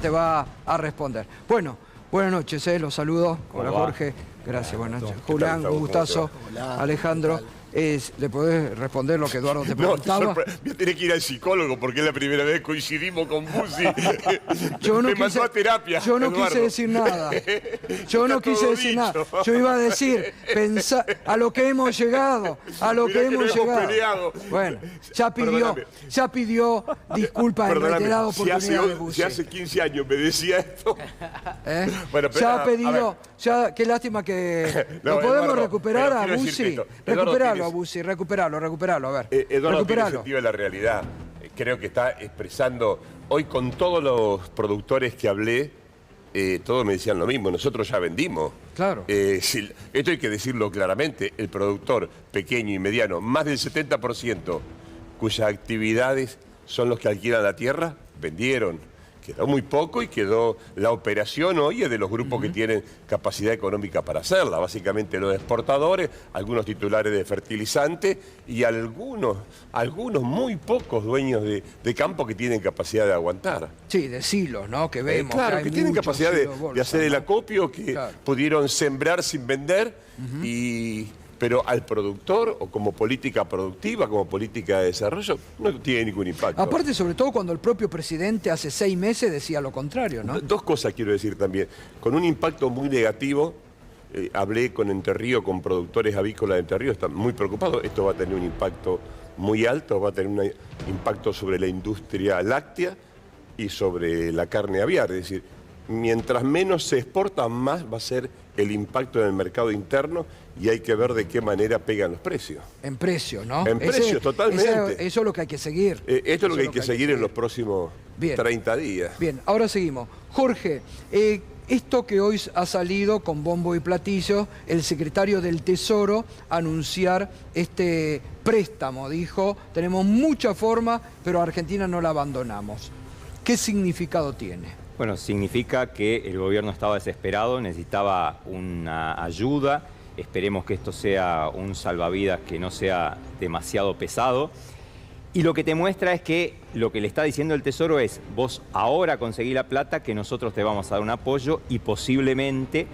te va a responder. Bueno, buenas noches, los saludo. Hola Jorge, gracias, buenas noches. Julián, un gustazo. Alejandro, ¿le podés responder lo que Eduardo te preguntaba? Voy a tener que ir al psicólogo porque es la primera vez que coincidimos con Bussi. Me mandó a terapia. Yo no quise decir nada. Yo no quise decir nada. Yo iba a decir, a lo que hemos llegado, a lo que hemos llegado. Bueno, ya pidió disculpas en reiterada oportunidad de Bussi. Si hace 15 años me decía esto. Bueno, pero, ya ha pedido, qué lástima que no podemos Eduardo, recuperar a Bussi. Recuperarlo a Bussi, recuperarlo, a ver. Eduardo tiene sentido de la realidad. Creo que está expresando, hoy con todos los productores que hablé, todos me decían lo mismo, nosotros ya vendimos. Claro. Esto hay que decirlo claramente, el productor pequeño y mediano, más del 70%, cuyas actividades son los que alquilan la tierra, vendieron. Quedó muy poco y quedó la operación hoy es de los grupos que tienen capacidad económica para hacerla. Básicamente los exportadores, algunos titulares de fertilizantes y algunos muy pocos dueños de campo que tienen capacidad de aguantar. Sí, de silos, ¿no? Que vemos. Claro, que tienen capacidad de hacer el acopio, que pudieron sembrar sin vender pero al productor, o como política productiva, como política de desarrollo, no tiene ningún impacto. Aparte, sobre todo cuando el propio presidente hace 6 meses decía lo contrario, ¿no? Dos cosas quiero decir también. Con un impacto muy negativo, hablé con Entre Ríos, con productores avícolas de Entre Ríos, están muy preocupados. Esto va a tener un impacto muy alto, va a tener un impacto sobre la industria láctea y sobre la carne aviar. Es decir, mientras menos se exporta, más va a ser el impacto en el mercado interno y hay que ver de qué manera pegan los precios. En precios, ¿no? En precios, totalmente. Eso es lo que hay que seguir. Esto es lo que hay que seguir en los próximos 30 días. Bien, ahora seguimos. Jorge, esto que hoy ha salido con bombo y platillo, el secretario del Tesoro anunciar este préstamo, dijo, tenemos mucha forma, pero a Argentina no la abandonamos. ¿Qué significado tiene? Bueno, significa que el gobierno estaba desesperado, necesitaba una ayuda. Esperemos que esto sea un salvavidas que no sea demasiado pesado. Y lo que te muestra es que lo que le está diciendo el Tesoro es, vos ahora conseguí la plata, que nosotros te vamos a dar un apoyo y posiblemente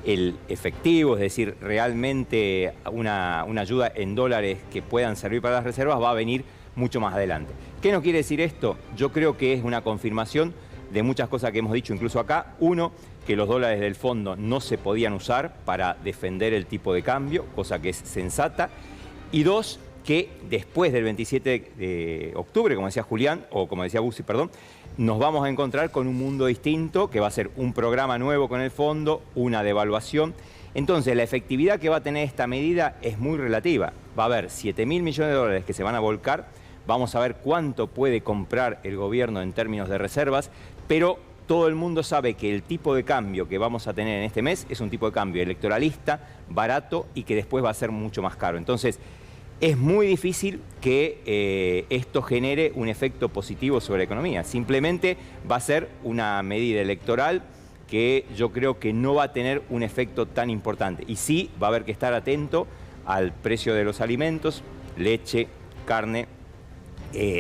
el efectivo, es decir, realmente una ayuda en dólares que puedan servir para las reservas va a venir mucho más adelante. ¿Qué nos quiere decir esto? Yo creo que es una confirmación de muchas cosas que hemos dicho incluso acá. Uno, que los dólares del fondo no se podían usar para defender el tipo de cambio, cosa que es sensata. Y dos, que después del 27 de octubre, como decía Julián, o como decía Bussi, perdón, nos vamos a encontrar con un mundo distinto, que va a ser un programa nuevo con el fondo, una devaluación. Entonces, la efectividad que va a tener esta medida es muy relativa. Va a haber 7.000 millones de dólares que se van a volcar. Vamos a ver cuánto puede comprar el gobierno en términos de reservas, pero todo el mundo sabe que el tipo de cambio que vamos a tener en este mes es un tipo de cambio electoralista, barato y que después va a ser mucho más caro. Entonces, es muy difícil que esto genere un efecto positivo sobre la economía. Simplemente va a ser una medida electoral que yo creo que no va a tener un efecto tan importante. Y sí va a haber que estar atento al precio de los alimentos, leche, carne,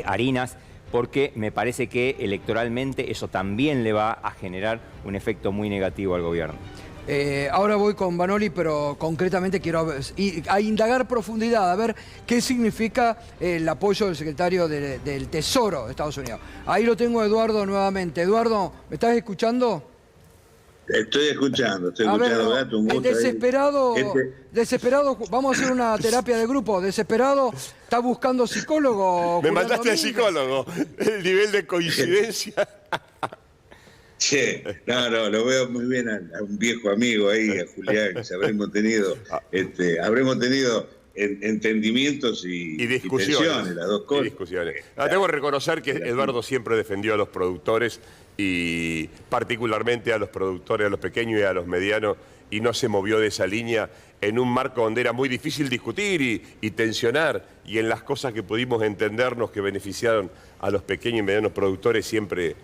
harinas, porque me parece que electoralmente eso también le va a generar un efecto muy negativo al gobierno. Ahora voy con Vanoli, pero concretamente quiero a indagar profundidad, a ver qué significa el apoyo del secretario del Tesoro de Estados Unidos. Ahí lo tengo a Eduardo nuevamente. Eduardo, ¿me estás escuchando? Estoy escuchando, Gato, un gusto. Desesperado, vamos a hacer una terapia de grupo. Desesperado, ¿está buscando psicólogo? Me mandaste al psicólogo, el nivel de coincidencia. Che, no, lo veo muy bien a un viejo amigo ahí, a Julián, que habremos tenido entendimientos y discusiones, las dos cosas. Tengo que reconocer que Eduardo siempre defendió a los productores y particularmente a los productores, a los pequeños y a los medianos, y no se movió de esa línea en un marco donde era muy difícil discutir y tensionar, y en las cosas que pudimos entendernos que beneficiaron a los pequeños y medianos productores siempre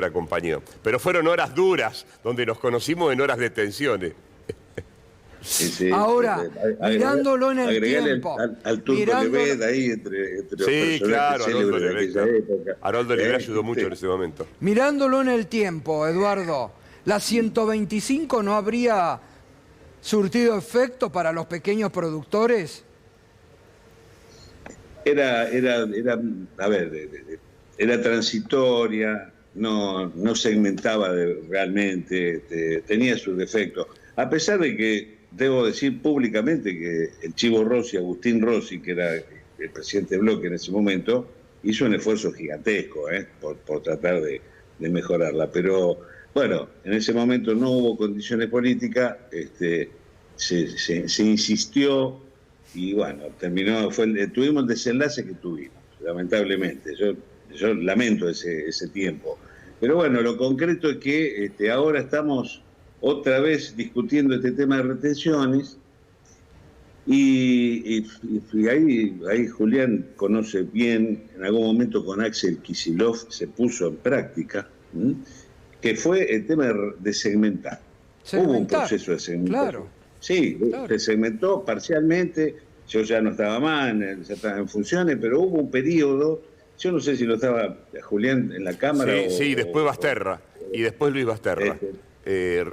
acompañó. Pero fueron horas duras, donde nos conocimos en horas de tensiones. Ahora, mirándolo en el tiempo. Al Turco Lebed ahí entre los sí, claro, Arnoldo Lebed. Arnoldo Lebed ayudó mucho en ese momento. Mirándolo en el tiempo, Eduardo, ¿la 125 no habría surtido efecto para los pequeños productores? Era transitoria, no segmentaba realmente, tenía sus defectos. A pesar de que, debo decir públicamente que el Chivo Rossi, Agustín Rossi, que era el presidente de Bloque en ese momento, hizo un esfuerzo gigantesco por tratar de mejorarla. Pero bueno, en ese momento no hubo condiciones políticas, se insistió y bueno, tuvimos el desenlace que tuvimos, lamentablemente. Yo lamento ese tiempo. Pero bueno, lo concreto es que ahora estamos otra vez discutiendo este tema de retenciones y ahí Julián conoce bien, en algún momento con Axel Kicillof se puso en práctica, que fue el tema de segmentar. Hubo un proceso de segmentación. Claro. Sí, claro. Se segmentó parcialmente, yo ya no estaba más, ya estaba en funciones, pero hubo un periodo, yo no sé si lo estaba Julián en la Cámara. Sí, después Basterra, y después Luis Basterra.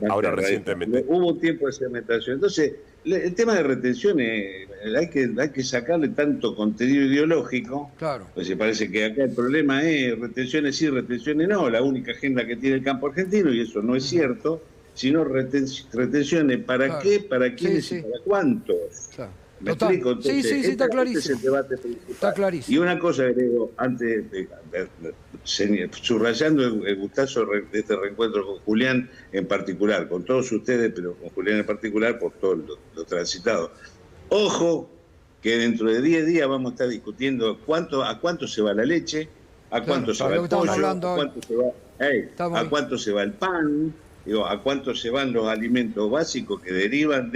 Ahora recientemente. Hubo un tiempo de segmentación. Entonces, el tema de retenciones, hay que sacarle tanto contenido ideológico. Claro. claro. qué, para quiénes y para cuántos? Claro. ¿Me explico? Entonces, sí, está clarísimo. Este es el debate principal. Está clarísimo. Y una cosa agrego, antes, subrayando el gustazo de este reencuentro con Julián en particular, con todos ustedes, pero con Julián en particular por todo lo transitado. Ojo, que dentro de 10 días vamos a estar discutiendo a cuánto se va la leche, a cuánto se va el pollo, a cuánto se va el pan, a cuánto se van los alimentos básicos que derivan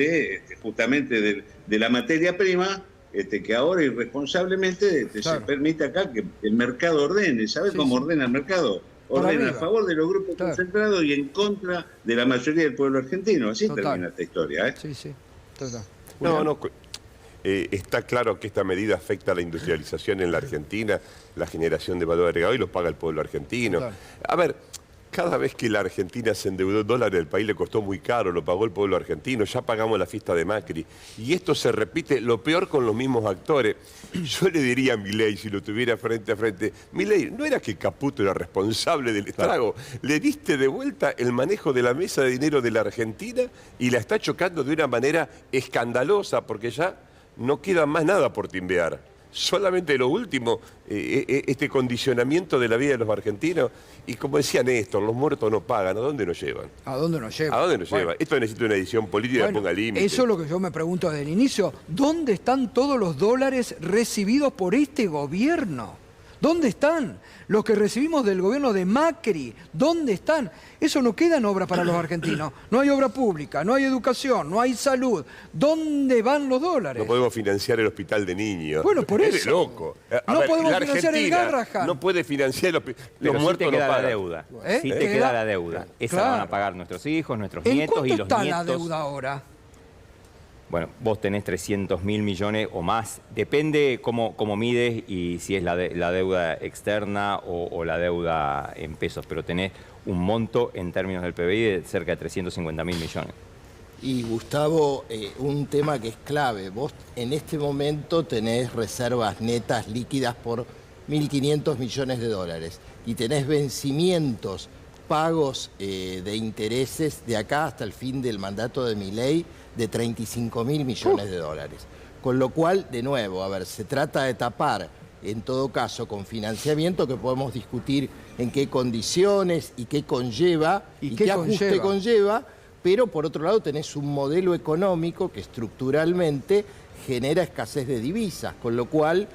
justamente de la materia prima, que ahora irresponsablemente se permite acá que el mercado ordene. ¿Sabes cómo ordena el mercado? Ordena a favor de los grupos concentrados y en contra de la mayoría del pueblo argentino. Así termina esta historia. Sí, total. Está claro que esta medida afecta a la industrialización en la Argentina, la generación de valor agregado, y lo paga el pueblo argentino. Total. A ver, cada vez que la Argentina se endeudó en dólares, el país le costó muy caro, lo pagó el pueblo argentino, ya pagamos la fiesta de Macri. Y esto se repite, lo peor con los mismos actores. Yo le diría a Milei, si lo tuviera frente a frente, Milei, ¿no era que Caputo era responsable del estrago? Le diste de vuelta el manejo de la mesa de dinero de la Argentina y la está chocando de una manera escandalosa, porque ya no queda más nada por timbear. Solamente lo último, este condicionamiento de la vida de los argentinos. Y como decía Néstor, los muertos no pagan. ¿A dónde nos llevan? ¿A dónde nos llevan? ¿A dónde nos llevan? Esto necesita una edición política que ponga límites. Eso es lo que yo me pregunto desde el inicio. ¿Dónde están todos los dólares recibidos por este gobierno? ¿Dónde están? Los que recibimos del gobierno de Macri, ¿dónde están? Eso no queda en obra para los argentinos. No hay obra pública, no hay educación, no hay salud. ¿Dónde van los dólares? No podemos financiar el hospital de niños. Bueno, por eso. Es de loco. No podemos financiar el Garrahan. No puede financiar los muertos. Sí te queda la deuda. Sí te queda la deuda. Esa la van a pagar nuestros hijos, nuestros nietos y los nietos. ¿En cuánto está la deuda ahora? Bueno, vos tenés 300.000 millones o más. Depende cómo mides y si es la deuda externa o la deuda en pesos. Pero tenés un monto en términos del PBI de cerca de 350.000 millones. Y Gustavo, un tema que es clave. Vos en este momento tenés reservas netas líquidas por 1.500 millones de dólares. Y tenés vencimientos, pagos de intereses de acá hasta el fin del mandato de Milei de 35.000 millones de dólares. Con lo cual, de nuevo, a ver, se trata de tapar, en todo caso, con financiamiento que podemos discutir en qué condiciones y qué conlleva y qué ajuste conlleva, pero por otro lado tenés un modelo económico que estructuralmente genera escasez de divisas, con lo cual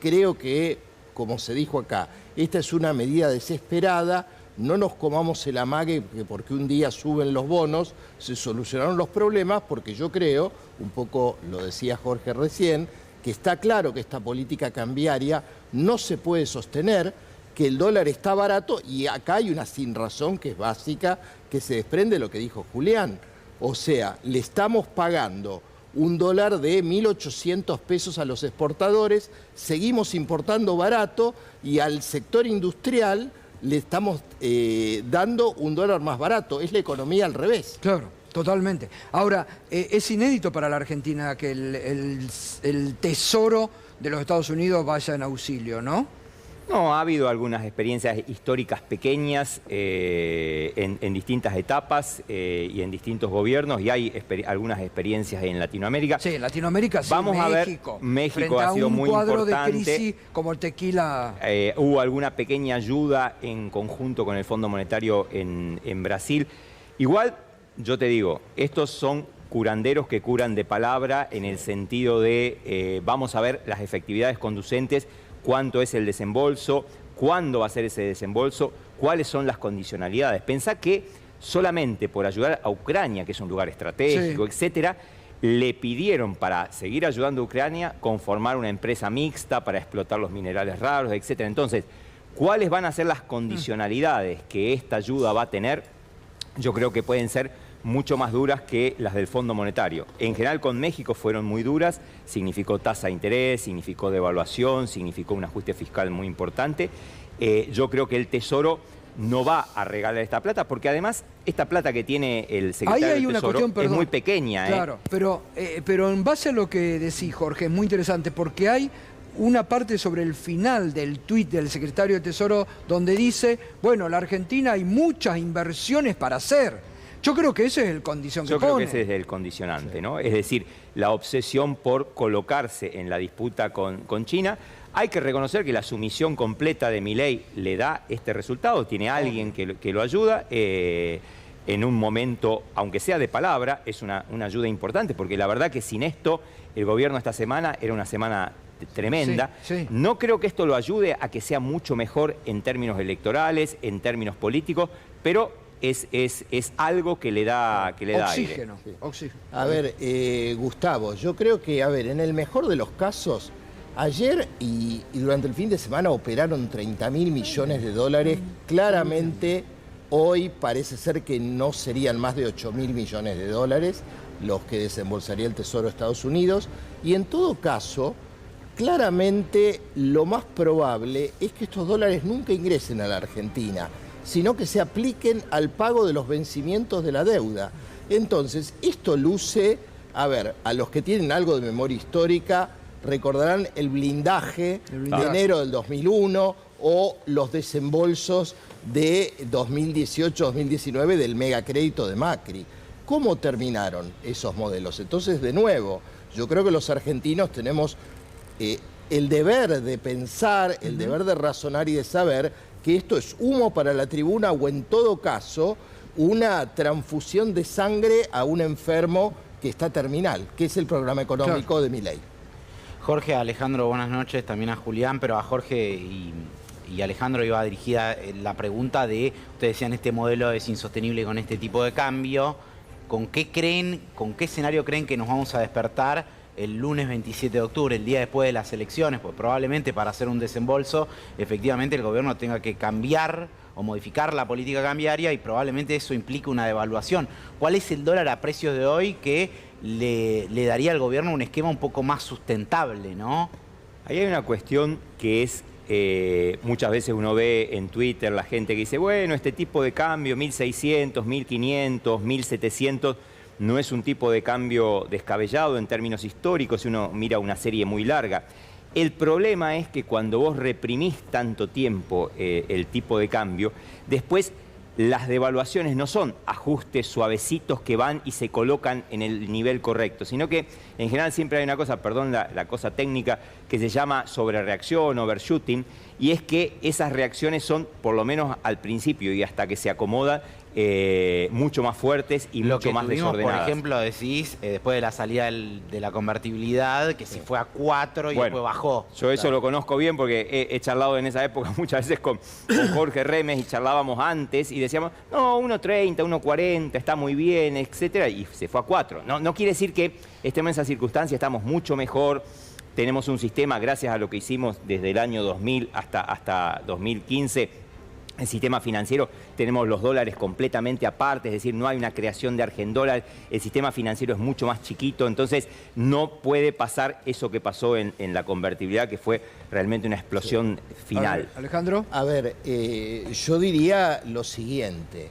creo que, como se dijo acá, esta es una medida desesperada. No nos comamos el amague que porque un día suben los bonos se solucionaron los problemas, porque yo creo, un poco lo decía Jorge recién, que está claro que esta política cambiaria no se puede sostener, que el dólar está barato y acá hay una sinrazón que es básica, que se desprende de lo que dijo Julián. O sea, le estamos pagando un dólar de 1.800 pesos a los exportadores, seguimos importando barato y al sector industrial le estamos dando un dólar más barato. Es la economía al revés. Claro, totalmente. Ahora, es inédito para la Argentina que el Tesoro de los Estados Unidos vaya en auxilio, ¿no? No, ha habido algunas experiencias históricas pequeñas en distintas etapas y en distintos gobiernos, y hay algunas experiencias en Latinoamérica. Sí, en Latinoamérica sí. Vamos a ver, México ha sido muy importante. Un cuadro de crisis como el tequila. Hubo alguna pequeña ayuda en conjunto con el Fondo Monetario en Brasil. Igual, yo te digo, estos son curanderos que curan de palabra en el sentido de vamos a ver las efectividades conducentes, cuánto es el desembolso, cuándo va a ser ese desembolso, cuáles son las condicionalidades. Pensá que solamente por ayudar a Ucrania, que es un lugar estratégico, etcétera, le pidieron para seguir ayudando a Ucrania conformar una empresa mixta para explotar los minerales raros, etcétera. Entonces, ¿cuáles van a ser las condicionalidades que esta ayuda va a tener? Yo creo que pueden ser mucho más duras que las del Fondo Monetario. En general con México fueron muy duras, significó tasa de interés, significó devaluación, significó un ajuste fiscal muy importante. Yo creo que el Tesoro no va a regalar esta plata, porque además esta plata que tiene el secretario del Tesoro es muy pequeña. Claro, pero en base a lo que decís, Jorge, es muy interesante, porque hay una parte sobre el final del tuit del secretario del Tesoro donde dice, bueno, la Argentina hay muchas inversiones para hacer. Yo creo que ese es el condición que pone. Yo creo que ese es el condicionante, ¿no? Es decir, la obsesión por colocarse en la disputa con China. Hay que reconocer que la sumisión completa de Milei le da este resultado. Tiene alguien que lo ayuda en un momento, aunque sea de palabra, es una ayuda importante, porque la verdad que sin esto, el gobierno esta semana era una semana tremenda. Sí. No creo que esto lo ayude a que sea mucho mejor en términos electorales, en términos políticos, pero es algo que le da oxígeno. Aire. Oxígeno. A ver, Gustavo, yo creo que, en el mejor de los casos, ayer y durante el fin de semana operaron 30.000 millones de dólares. Claramente, hoy parece ser que no serían más de 8.000 millones de dólares los que desembolsaría el Tesoro de Estados Unidos. Y en todo caso, claramente lo más probable es que estos dólares nunca ingresen a la Argentina, sino que se apliquen al pago de los vencimientos de la deuda. Entonces, esto luce, a los que tienen algo de memoria histórica, recordarán el blindaje de enero del 2001 o los desembolsos de 2018-2019 del megacrédito de Macri. ¿Cómo terminaron esos modelos? Entonces, de nuevo, yo creo que los argentinos tenemos el deber de pensar, el deber de razonar y de saber que esto es humo para la tribuna o, en todo caso, una transfusión de sangre a un enfermo que está terminal, que es el programa económico de Milei. Jorge, Alejandro, buenas noches, también a Julián, pero a Jorge y Alejandro iba dirigida la pregunta de, ustedes decían, este modelo es insostenible con este tipo de cambio. ¿Con qué escenario creen que nos vamos a despertar el lunes 27 de octubre, el día después de las elecciones? Pues probablemente para hacer un desembolso, efectivamente el gobierno tenga que cambiar o modificar la política cambiaria y probablemente eso implique una devaluación. ¿Cuál es el dólar a precios de hoy que le daría al gobierno un esquema un poco más sustentable, ¿no? Ahí hay una cuestión que es, muchas veces uno ve en Twitter la gente que dice, bueno, este tipo de cambio, 1.600, 1.500, 1.700... no es un tipo de cambio descabellado en términos históricos si uno mira una serie muy larga. El problema es que cuando vos reprimís tanto tiempo el tipo de cambio, después las devaluaciones no son ajustes suavecitos que van y se colocan en el nivel correcto, sino que en general siempre hay una cosa, perdón la cosa técnica, que se llama sobrereacción, overshooting, y es que esas reacciones son, por lo menos al principio y hasta que se acomoda, mucho más fuertes y mucho más desordenadas. Por ejemplo, decís, después de la salida de la convertibilidad, que se fue a 4 y después bajó. Yo eso lo conozco bien porque he charlado en esa época muchas veces con Jorge Remes y charlábamos antes y decíamos, no, 1.30, 1.40, está muy bien, etcétera, y se fue a 4. No quiere decir que estemos en esa circunstancia, estamos mucho mejor. Tenemos un sistema, gracias a lo que hicimos desde el año 2000 hasta 2015, el sistema financiero tenemos los dólares completamente aparte, es decir, no hay una creación de argendólar, el sistema financiero es mucho más chiquito, entonces no puede pasar eso que pasó en la convertibilidad, que fue realmente una explosión final. Alejandro. A ver, yo diría lo siguiente.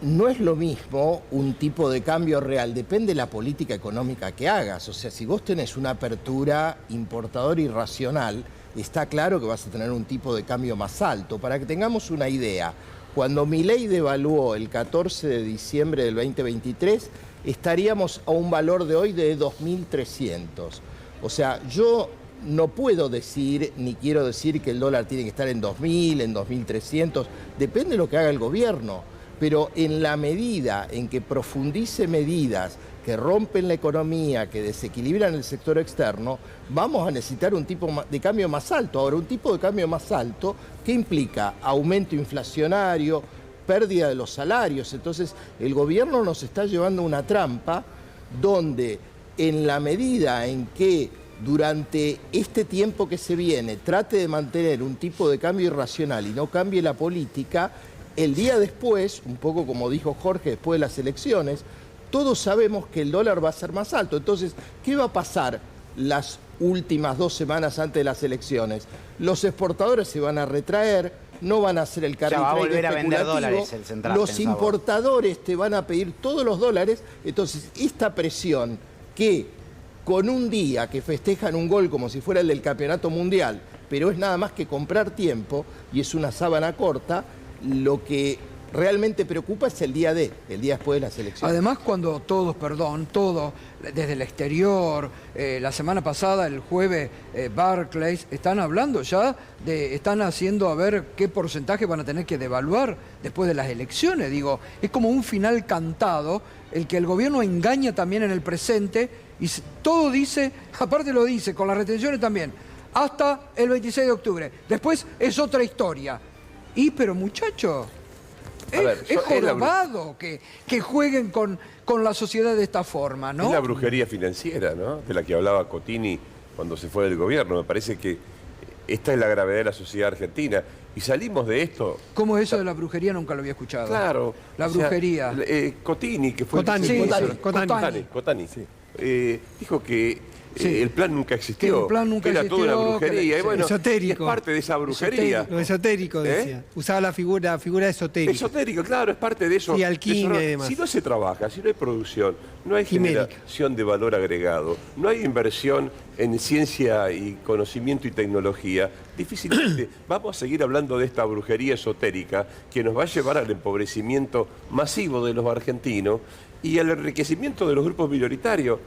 No es lo mismo un tipo de cambio real, depende de la política económica que hagas. O sea, si vos tenés una apertura importadora irracional, está claro que vas a tener un tipo de cambio más alto. Para que tengamos una idea, cuando Milei devaluó el 14 de diciembre del 2023, estaríamos a un valor de hoy de 2.300. O sea, yo no puedo decir, ni quiero decir que el dólar tiene que estar en 2.000, en 2.300, depende de lo que haga el gobierno. Pero en la medida en que profundice medidas que rompen la economía, que desequilibran el sector externo, vamos a necesitar un tipo de cambio más alto. Ahora, un tipo de cambio más alto, ¿qué implica? Aumento inflacionario, pérdida de los salarios. Entonces, el gobierno nos está llevando a una trampa donde, en la medida en que durante este tiempo que se viene trate de mantener un tipo de cambio irracional y no cambie la política, el día después, un poco como dijo Jorge, después de las elecciones, todos sabemos que el dólar va a ser más alto. Entonces, ¿qué va a pasar las últimas 2 semanas antes de las elecciones? Los exportadores se van a retraer, no van a hacer el carry trade volver a vender dólares el central. Los importadores te van a pedir todos los dólares. Entonces, esta presión que con un día que festejan un gol como si fuera el del campeonato mundial, pero es nada más que comprar tiempo y es una sábana corta, lo que realmente preocupa es el día después de las elecciones. Además, cuando todos, desde el exterior, la semana pasada, el jueves, Barclays, están hablando ya, están haciendo a ver qué porcentaje van a tener que devaluar después de las elecciones. Digo, es como un final cantado, el que el gobierno engaña también en el presente y todo dice, aparte lo dice, con las retenciones también, hasta el 26 de octubre. Después es otra historia. Pero muchachos, es jorobado que jueguen con la sociedad de esta forma, ¿no? Es la brujería financiera, ¿no? De la que hablaba Cotini cuando se fue del gobierno. Me parece que esta es la gravedad de la sociedad argentina. Y salimos de esto... ¿Cómo es eso de la brujería? Nunca lo había escuchado. Claro. La brujería. Cotini, que fue... Cotani, sí. Dijo que... el plan nunca existió, el plan nunca era existió, toda una brujería. Y bueno, esotérico. Es parte de esa brujería. Lo esotérico, decía. Usaba la figura esotérica. Esotérico, claro, es parte de eso. Y alquimia y demás. Si no se trabaja, si no hay producción, no hay generación de valor agregado, no hay inversión en ciencia y conocimiento y tecnología, difícilmente vamos a seguir hablando de esta brujería esotérica que nos va a llevar al empobrecimiento masivo de los argentinos y al enriquecimiento de los grupos minoritarios.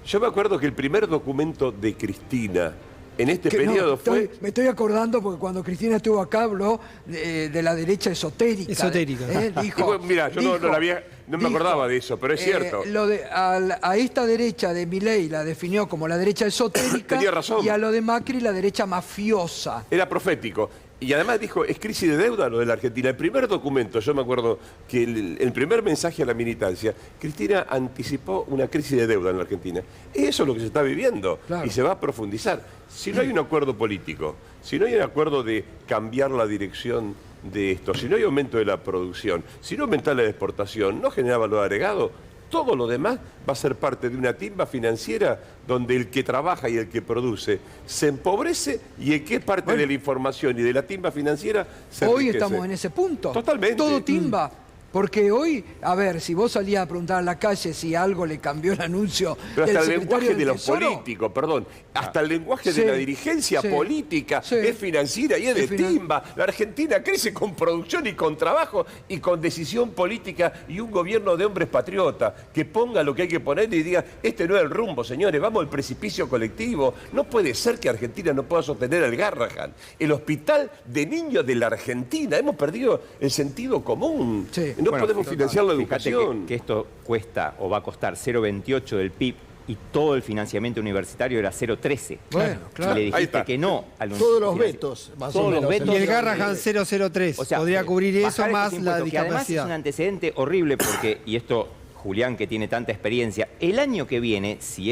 Yo me acuerdo que el primer documento de Cristina en este periodo fue... Me estoy acordando porque cuando Cristina estuvo acá habló de la derecha esotérica. Esotérica. Dijo, mira, yo no me acordaba de eso, pero es cierto. A esta derecha de Milei la definió como la derecha esotérica. Tenía razón. Y a lo de Macri la derecha mafiosa. Era profético. Y además dijo, es crisis de deuda lo de la Argentina. El primer documento, yo me acuerdo que el primer mensaje a la militancia, Cristina anticipó una crisis de deuda en la Argentina. Eso es lo que se está viviendo y se va a profundizar. Si no hay un acuerdo político, si no hay un acuerdo de cambiar la dirección de esto, si no hay aumento de la producción, si no aumenta la exportación, no genera valor agregado, todo lo demás va a ser parte de una timba financiera donde el que trabaja y el que produce se empobrece y el que es parte de la información y de la timba financiera se enriquece. Hoy estamos en ese punto. Totalmente. Todo timba. Porque hoy, a ver, si vos salías a preguntar a la calle si algo le cambió el anuncio pero del hasta el lenguaje del de los Tesoro, políticos, perdón, hasta el lenguaje de la dirigencia política es financiera y es de timba. La Argentina crece con producción y con trabajo y con decisión política y un gobierno de hombres patriotas que ponga lo que hay que poner y diga, este no es el rumbo, señores, vamos al precipicio colectivo. No puede ser que Argentina no pueda sostener el Garrahan, el hospital de niños de la Argentina. Hemos perdido el sentido común. No podemos financiar la educación. Que esto cuesta o va a costar 0,28 del PIB y todo el financiamiento universitario era 0,13. Bueno, claro. Y le dijiste que no al todos los vetos, más o menos. Y el Garrahan 003. O sea, podría cubrir eso más la discapacidad. Que además es un antecedente horrible porque, y esto Julián que tiene tanta experiencia, el año que viene, si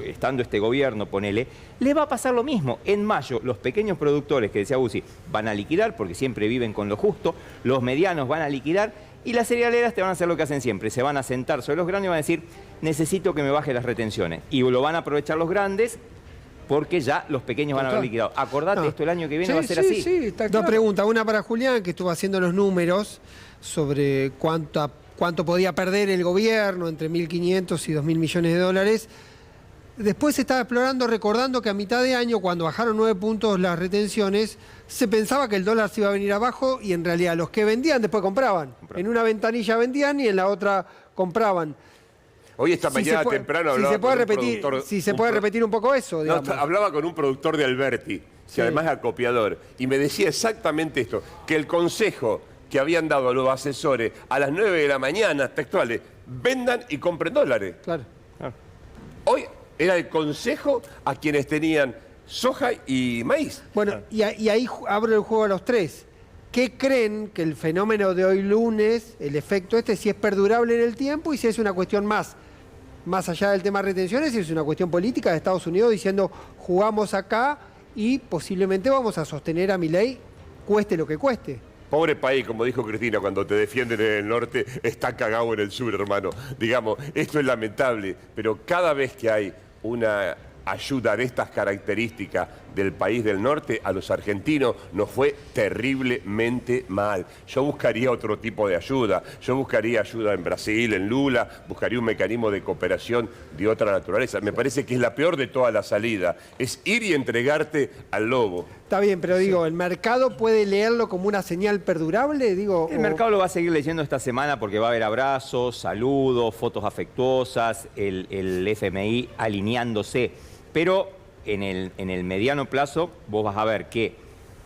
estando este gobierno, ponele, le va a pasar lo mismo. En mayo, los pequeños productores, que decía Bussi, van a liquidar porque siempre viven con lo justo, los medianos van a liquidar y las cerealeras te van a hacer lo que hacen siempre, se van a sentar sobre los grandes y van a decir, necesito que me baje las retenciones. Y lo van a aprovechar los grandes porque ya los pequeños van a haber liquidado. Acordate, esto el año que viene va a ser así. Sí, está claro. Dos preguntas, una para Julián, que estuvo haciendo los números sobre cuánto podía perder el gobierno entre 1.500 y 2.000 millones de dólares. Después se estaba explorando, recordando que a mitad de año, cuando bajaron 9 puntos las retenciones, se pensaba que el dólar se iba a venir abajo y en realidad los que vendían después compraban. En una ventanilla vendían y en la otra compraban. Hoy esta mañana temprano hablaba con un productor... Si se puede repetir un poco eso, digamos. No, hablaba con un productor de Alberti, que además es acopiador, y me decía exactamente esto, que el consejo que habían dado a los asesores a las 9 de la mañana, textuales, vendan y compren dólares. Claro. Hoy era el consejo a quienes tenían soja y maíz. Bueno, y ahí abro el juego a los tres. ¿Qué creen que el fenómeno de hoy lunes, el efecto si es perdurable en el tiempo y si es una cuestión más allá del tema de retenciones, si es una cuestión política de Estados Unidos diciendo jugamos acá y posiblemente vamos a sostener a Milei cueste lo que cueste? Pobre país, como dijo Cristina, cuando te defienden en el norte, está cagado en el sur, hermano. Digamos, esto es lamentable, pero cada vez que hay una ayuda de estas características del país del norte, a los argentinos nos fue terriblemente mal. Yo buscaría otro tipo de ayuda. Yo buscaría ayuda en Brasil, en Lula, buscaría un mecanismo de cooperación de otra naturaleza. Me parece que es la peor de toda la salida. Es ir y entregarte al lobo. Está bien, pero digo, ¿el mercado puede leerlo como una señal perdurable? Digo, el mercado lo va a seguir leyendo esta semana porque va a haber abrazos, saludos, fotos afectuosas, el FMI alineándose. Pero en el mediano plazo vos vas a ver que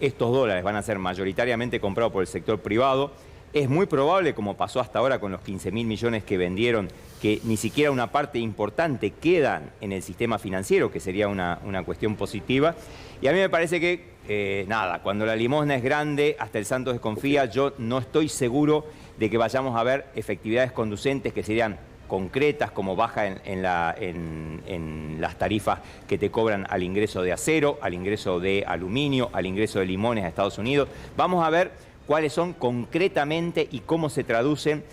estos dólares van a ser mayoritariamente comprados por el sector privado. Es muy probable, como pasó hasta ahora con los 15.000 millones que vendieron, que ni siquiera una parte importante quedan en el sistema financiero, que sería una cuestión positiva. Y a mí me parece que, cuando la limosna es grande, hasta el santo desconfía. Yo no estoy seguro de que vayamos a ver efectividades conducentes que serían concretas, como baja en las tarifas que te cobran al ingreso de acero, al ingreso de aluminio, al ingreso de limones a Estados Unidos. Vamos a ver cuáles son concretamente y cómo se traducen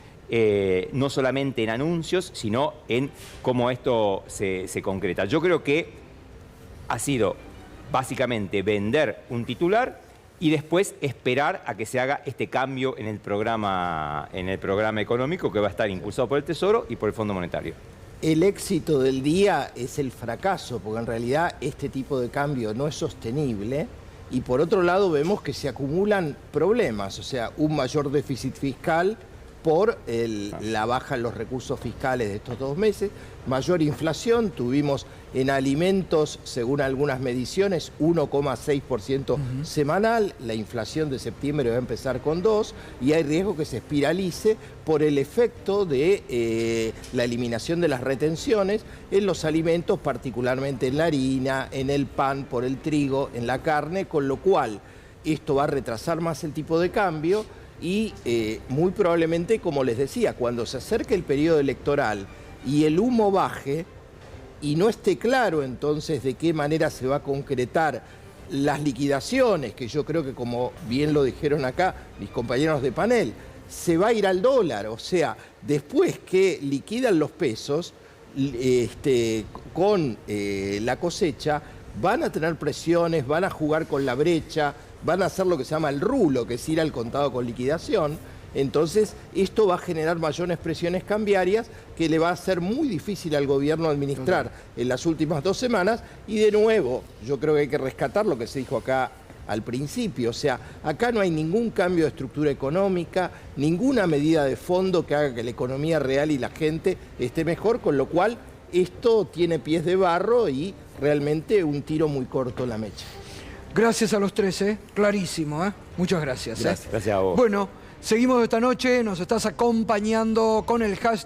no solamente en anuncios, sino en cómo esto se concreta. Yo creo que ha sido básicamente vender un titular y después esperar a que se haga este cambio en el programa económico que va a estar impulsado por el Tesoro y por el Fondo Monetario. El éxito del día es el fracaso, porque en realidad este tipo de cambio no es sostenible. Y por otro lado vemos que se acumulan problemas, o sea, un mayor déficit fiscal por la baja en los recursos fiscales de estos 2 meses, mayor inflación, tuvimos en alimentos, según algunas mediciones, 1,6% semanal, la inflación de septiembre va a empezar con 2% y hay riesgo que se espiralice por el efecto de la eliminación de las retenciones en los alimentos, particularmente en la harina, en el pan, por el trigo, en la carne, con lo cual esto va a retrasar más el tipo de cambio. Y muy probablemente, como les decía, cuando se acerque el periodo electoral y el humo baje y no esté claro entonces de qué manera se va a concretar las liquidaciones, que yo creo que, como bien lo dijeron acá mis compañeros de panel, se va a ir al dólar. O sea, después que liquidan los pesos con la cosecha, van a tener presiones, van a jugar con la brecha, van a hacer lo que se llama el rulo, que es ir al contado con liquidación. Entonces, esto va a generar mayores presiones cambiarias que le va a ser muy difícil al gobierno administrar en las últimas 2 semanas. Y de nuevo, yo creo que hay que rescatar lo que se dijo acá al principio. O sea, acá no hay ningún cambio de estructura económica, ninguna medida de fondo que haga que la economía real y la gente esté mejor, con lo cual esto tiene pies de barro y realmente un tiro muy corto en la mecha. Gracias a los tres, clarísimo, muchas gracias. Gracias a vos. Bueno, seguimos esta noche, nos estás acompañando con el hashtag